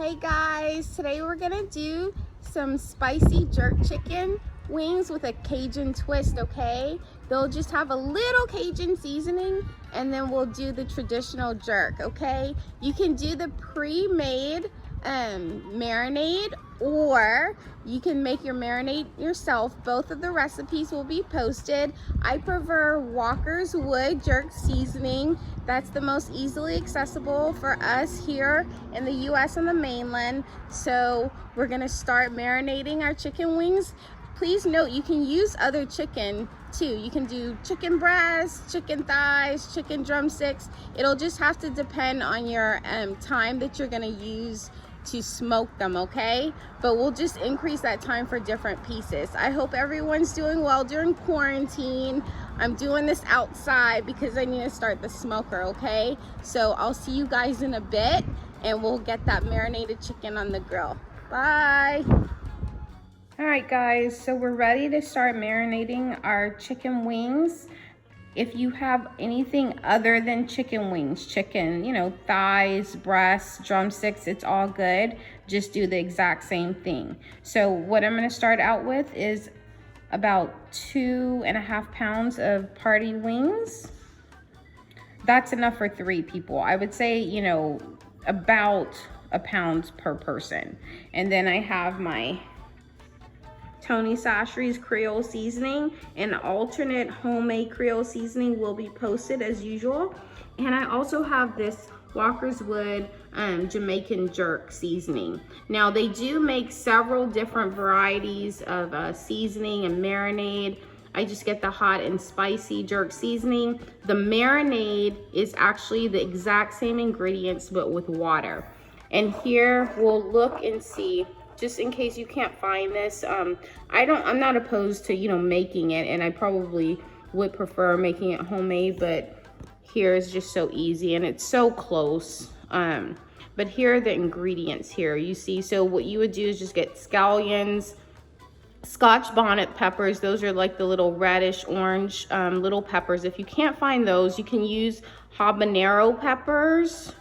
Hey guys, today we're gonna do some spicy jerk chicken wings with a Cajun twist, okay? They'll just have a little Cajun seasoning and then we'll do the traditional jerk, okay? You can do the pre-made marinade, or you can make your marinade yourself. Both of the recipes will be posted. I prefer Walkerswood jerk seasoning. That's the most easily accessible for us here in the US on the mainland. So we're gonna start marinating our chicken wings. Please note, you can use other chicken too. You can do chicken breasts, chicken thighs, chicken drumsticks. It'll just have to depend on your time that you're gonna use to smoke them, okay? But we'll just increase that time for different pieces. I hope everyone's doing well during quarantine. I'm doing this outside because I need to start the smoker, okay? So I'll see you guys in a bit and we'll get that marinated chicken on the grill. Bye. All right guys, so we're ready to start marinating our chicken wings. If you have anything other than chicken wings, chicken, you know, thighs, breasts, drumsticks, it's all good. Just do the exact same thing. So what I'm gonna start out with is about 2.5 pounds of party wings. That's enough for 3 people. I would say, you know, about a pound per person. And then I have my Tony Chachere's Creole seasoning. An alternate homemade Creole seasoning will be posted as usual. And I also have this Walkerswood Jamaican jerk seasoning. Now they do make several different varieties of seasoning and marinade. I just get the hot and spicy jerk seasoning. The marinade is actually the exact same ingredients but with water. And here we'll look and see, just in case you can't find this. I'm not opposed to, you know, making it, and I probably would prefer making it homemade, but here is just so easy and it's so close. But here are the ingredients here, you see. So what you would do is just get scallions, Scotch Bonnet Peppers. Those are like the little reddish orange little peppers. If you can't find those, you can use Habanero peppers.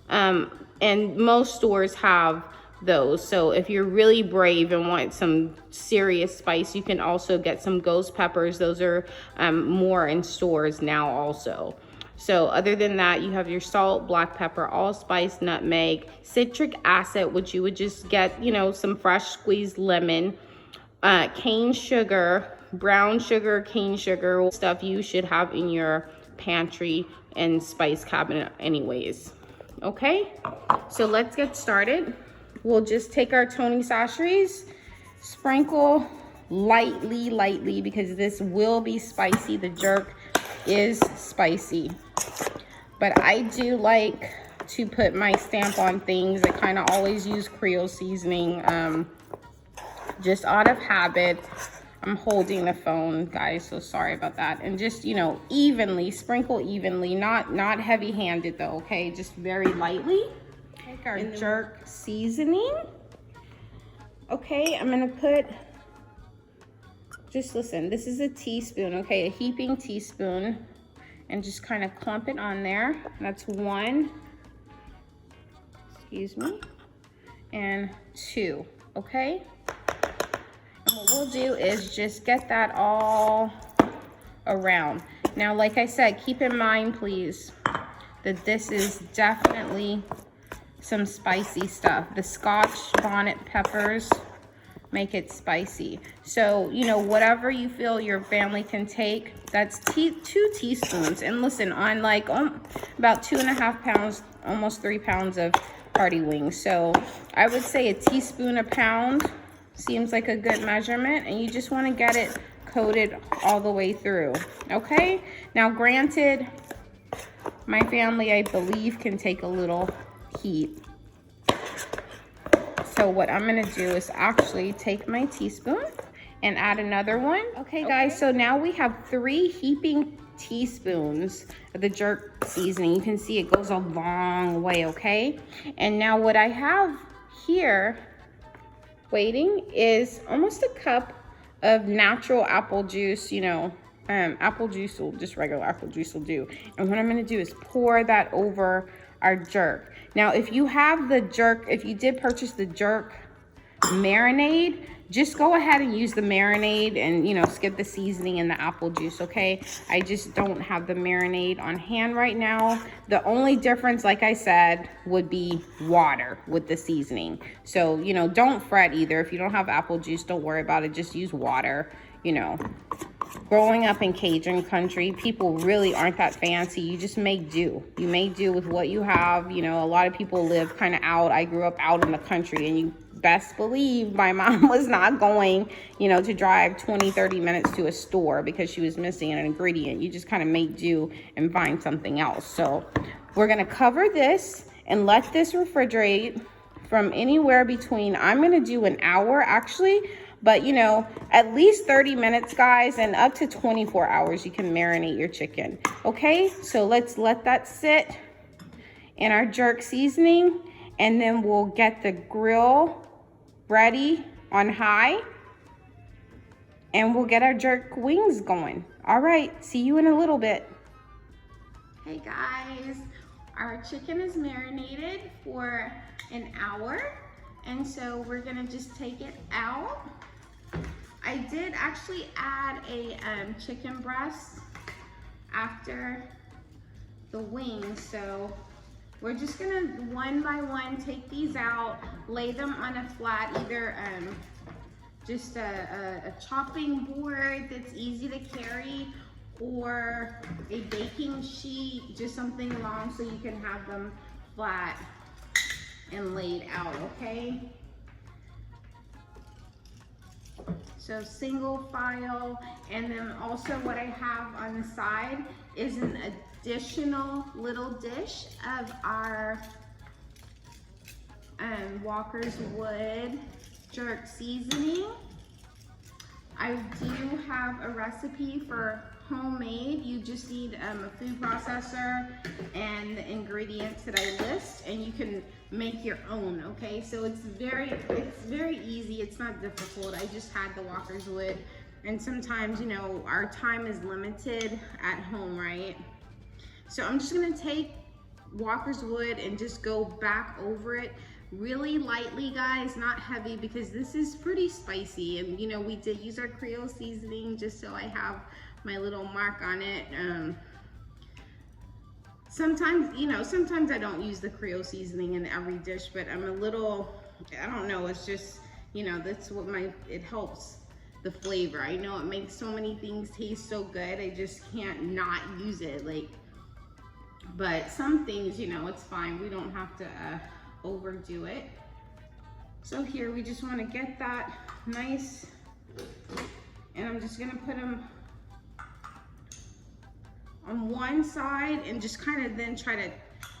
And most stores have those. So if you're really brave and want some serious spice, you can also get some ghost peppers. Those are more in stores now also. So other than that, you have your salt, black pepper, allspice, nutmeg, citric acid, which you would just get, you know, some fresh squeezed lemon, cane sugar, brown sugar, cane sugar, stuff you should have in your pantry and spice cabinet anyways. Okay, so let's get started. We'll just take our Tony Chachere's, sprinkle lightly because this will be spicy. The jerk is spicy, but I do like to put my stamp on things. I kind of always use Creole seasoning, just out of habit. I'm holding the phone, guys, so sorry about that. And just, you know, evenly, sprinkle evenly, not heavy-handed though, okay? Just very lightly. Take our jerk seasoning. Okay, I'm gonna put, just listen, this is a teaspoon, okay? A heaping teaspoon, and just kind of clump it on there. That's 1, excuse me, and 2, okay? And what we'll do is just get that all around. Now, like I said, keep in mind, please, that this is definitely some spicy stuff. The Scotch Bonnet Peppers make it spicy. So, you know, whatever you feel your family can take, that's 2 teaspoons. And listen, on like about 2.5 pounds, almost 3 pounds of party wings. So I would say a teaspoon a pound seems like a good measurement, and you just want to get it coated all the way through. Okay, now granted, my family, I believe, can take a little heat. So what I'm gonna do is actually take my teaspoon and add another one. Okay guys, so now we have 3 heaping teaspoons of the jerk seasoning. You can see it goes a long way, okay? And now what I have here waiting is almost a cup of natural apple juice. You know, apple juice will, just regular apple juice will do. And what I'm gonna do is pour that over our jerk. Now, if you have the jerk, if you did purchase the jerk marinade, just go ahead and use the marinade and, you know, skip the seasoning and the apple juice, okay? I just don't have the marinade on hand right now. The only difference, like I said, would be water with the seasoning. So, you know, don't fret either. If you don't have apple juice, don't worry about it. Just use water, you know. Growing up in Cajun country, people really aren't that fancy. You just make do. You make do with what you have. You know, a lot of people live kind of out. I grew up out in the country, and you best believe my mom was not going, you know, to drive 20-30 minutes to a store because she was missing an ingredient. You just kind of make do and find something else. So we're going to cover this and let this refrigerate from anywhere between, I'm going to do an hour actually, but you know, at least 30 minutes, guys, and up to 24 hours you can marinate your chicken. Okay, so let's let that sit in our jerk seasoning, and then we'll get the grill ready on high, and we'll get our jerk wings going. All right, see you in a little bit. Hey guys, our chicken is marinated for an hour, and so we're gonna just take it out. I did actually add a chicken breast after the wings, so we're just gonna one by one take these out, lay them on a flat, either just a chopping board that's easy to carry, or a baking sheet, just something long so you can have them flat and laid out, okay? So single file, and then also what I have on the side is an additional little dish of our Walkerswood jerk seasoning. I do have a recipe for homemade. You just need a food processor and the ingredients that I list, and you can make your own, okay? So it's very easy. It's not difficult. I just had the Walkerswood, and sometimes, you know, our time is limited at home, right? So I'm just gonna take Walkerswood and just go back over it really lightly, guys, not heavy, because this is pretty spicy. And you know, we did use our Creole seasoning just so I have my little mark on it. Sometimes, you know, sometimes I don't use the Creole seasoning in every dish, but I'm a little, I don't know, it's just, you know, that's what it helps the flavor. I know it makes so many things taste so good, I just can't not use it, like, but some things, you know, it's fine. We don't have to overdo it. So here, we just want to get that nice, and I'm just gonna put them on one side and just kind of then try to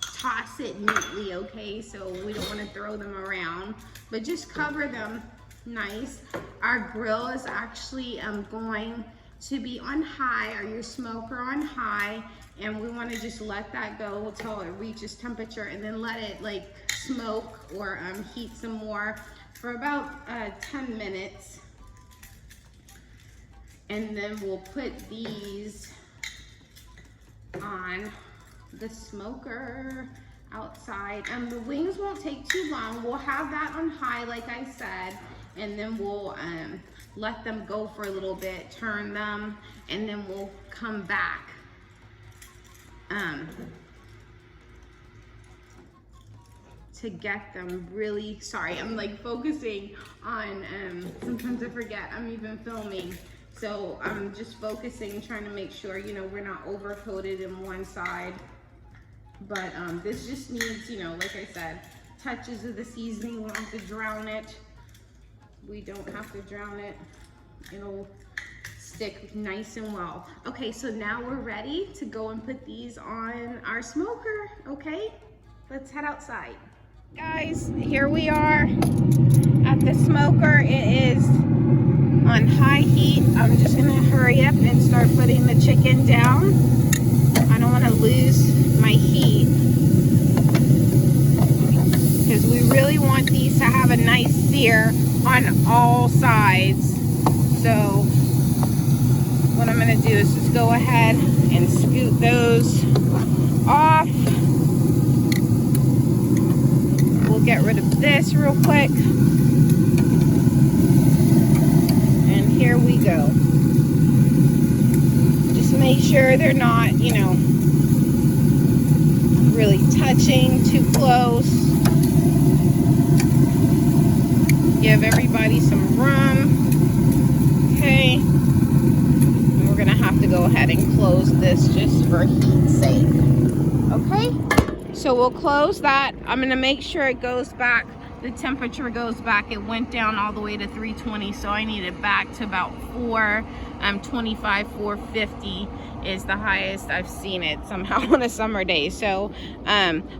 toss it neatly, okay? So we don't want to throw them around, but just cover them nice. Our grill is actually going to be on high, or your smoker on high, and we want to just let that go until it reaches temperature, and then let it like smoke or heat some more for about 10 minutes. And then we'll put these on the smoker outside. The wings won't take too long. We'll have that on high, like I said, and then we'll let them go for a little bit, turn them, and then we'll come back. To get them really, sorry, I'm like focusing on, sometimes I forget I'm even filming. So I'm just focusing, trying to make sure, you know, we're not over coated in one side. But this just needs, you know, like I said, touches of the seasoning. We don't have to drown it. We don't have to drown it. It'll stick nice and well. Okay, so now we're ready to go and put these on our smoker, okay? Let's head outside. Guys, here we are at the smoker. It is on high heat. I'm just gonna hurry up and start putting the chicken down. I don't wanna lose my heat, because we really want these to have a nice sear on all sides. So what I'm gonna do is just go ahead and scoot those off. we'll get rid of this real quick. And here we go. Just make sure they're not, you know, really touching too close. Give everybody some room. Okay. And we're gonna have to go ahead and close this just for heat's sake. Okay. So we'll close that. I'm gonna make sure it goes back, the temperature goes back. It went down all the way to 320, so I need it back to about 425, 450 is the highest I've seen it somehow on a summer day. So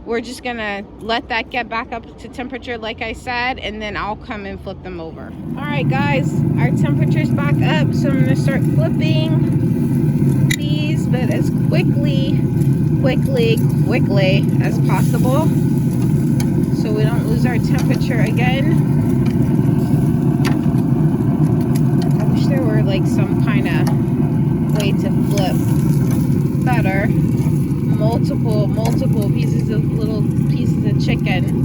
we're just gonna let that get back up to temperature like I said, and then I'll come and flip them over. All right guys, our temperature's back up, so I'm gonna start flipping these, but as quickly as possible so we don't lose our temperature again. I wish there were like some kind of way to flip better. Multiple pieces of little pieces of chicken.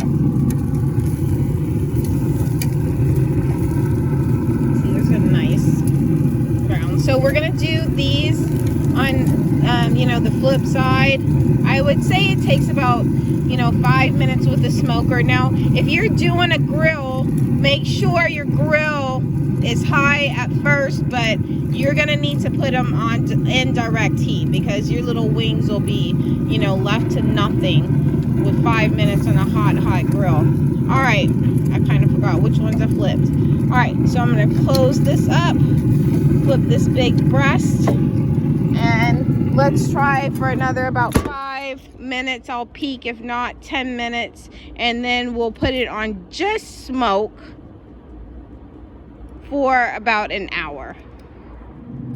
See, there's a nice brown. So we're gonna do these on you know, the flip side. I would say it takes about, you know, 5 minutes with the smoker. Now, if you're doing a grill, make sure your grill is high at first, but you're gonna need to put them on indirect heat because your little wings will be, you know, left to nothing with 5 minutes on a hot grill. All right, I kind of forgot which ones I flipped. All right, so I'm gonna close this up, flip this big breast, and let's try for another about 5 minutes. I'll peek, if not 10 minutes, and then we'll put it on just smoke for about an hour.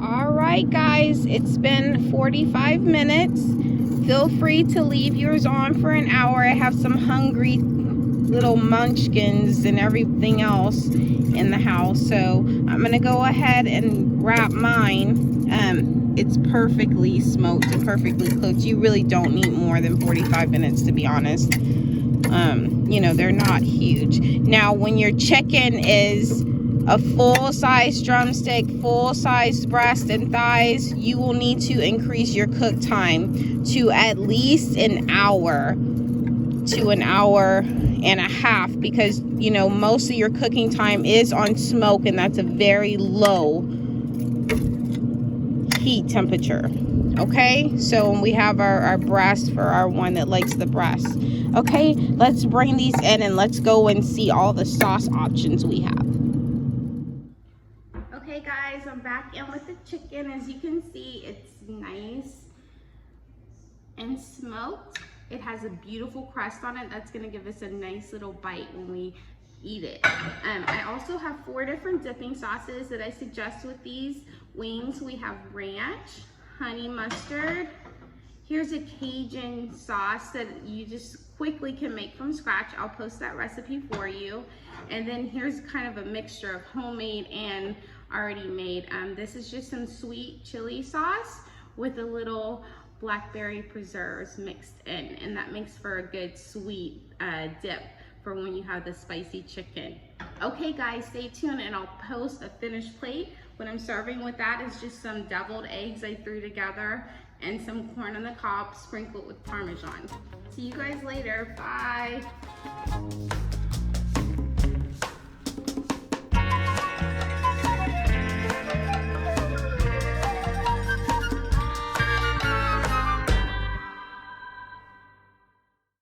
All right guys, it's been 45 minutes. Feel free to leave yours on for an hour. I have some hungry little munchkins and everything else in the house, so I'm gonna go ahead and wrap mine. It's perfectly smoked and perfectly cooked. You really don't need more than 45 minutes, to be honest. You know, they're not huge. Now, when your chicken is a full-size drumstick, full-size breast and thighs, you will need to increase your cook time to at least an hour to an hour and a half, because, you know, most of your cooking time is on smoke, and that's a very low heat temperature. Okay, so when we have our breast for our one that likes the breast. Okay, let's bring these in and let's go and see all the sauce options we have. Okay guys, I'm back in with the chicken. As you can see, it's nice and smoked. It has a beautiful crust on it. That's gonna give us a nice little bite when we eat it. I also have 4 different dipping sauces that I suggest with these wings. We have ranch, honey mustard. Here's a Cajun sauce that you just quickly can make from scratch. I'll post that recipe for you. And then here's kind of a mixture of homemade and already made. This is just some sweet chili sauce with a little blackberry preserves mixed in, and that makes for a good sweet dip for when you have the spicy chicken. Okay guys, stay tuned and I'll post a finished plate. What I'm serving with that is just some deviled eggs I threw together and some corn on the cob sprinkled with Parmesan. See you guys later, bye.